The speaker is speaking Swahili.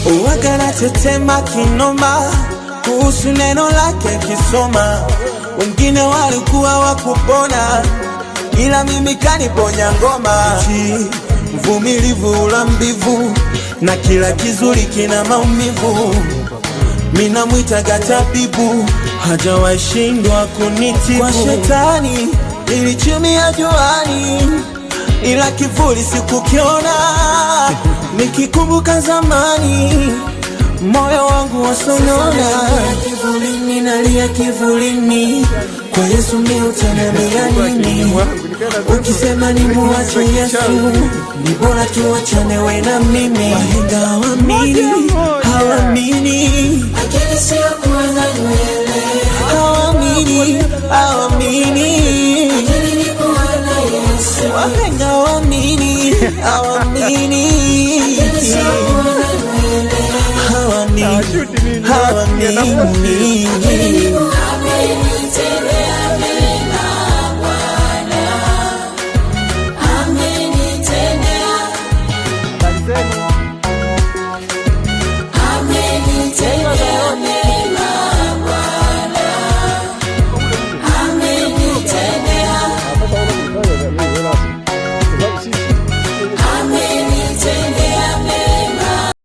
Uwaga na tetema kinoma kuhusu neno lake kisoma. Wengine walikuwa wakupona, ila mimi kaniponya ngoma. Mvumilivu ula mbivu, na kila kizuri kina maumivu. Mina mwitaga tabibu, hajawahi shindwa kunitibu. Kwa shetani nilichumia juani, ila kivuli sikukiona. Nikikumbuka zamani, moyo wangu wasonona. Kivulini nalia kivulini, kwa Yesu mimi utaniambia nini? Ukisema ni muache Yesu, ni bora tuachane wewe na mimi. Wahenga hawamini, hawamini, akili sio kuwa na nywele. Hawamini, hawamini, akili ni kuwa na Yesu. Wahenga hawamini, hawamini, akili sio kuwa na nywele. Hawamini, hawamini.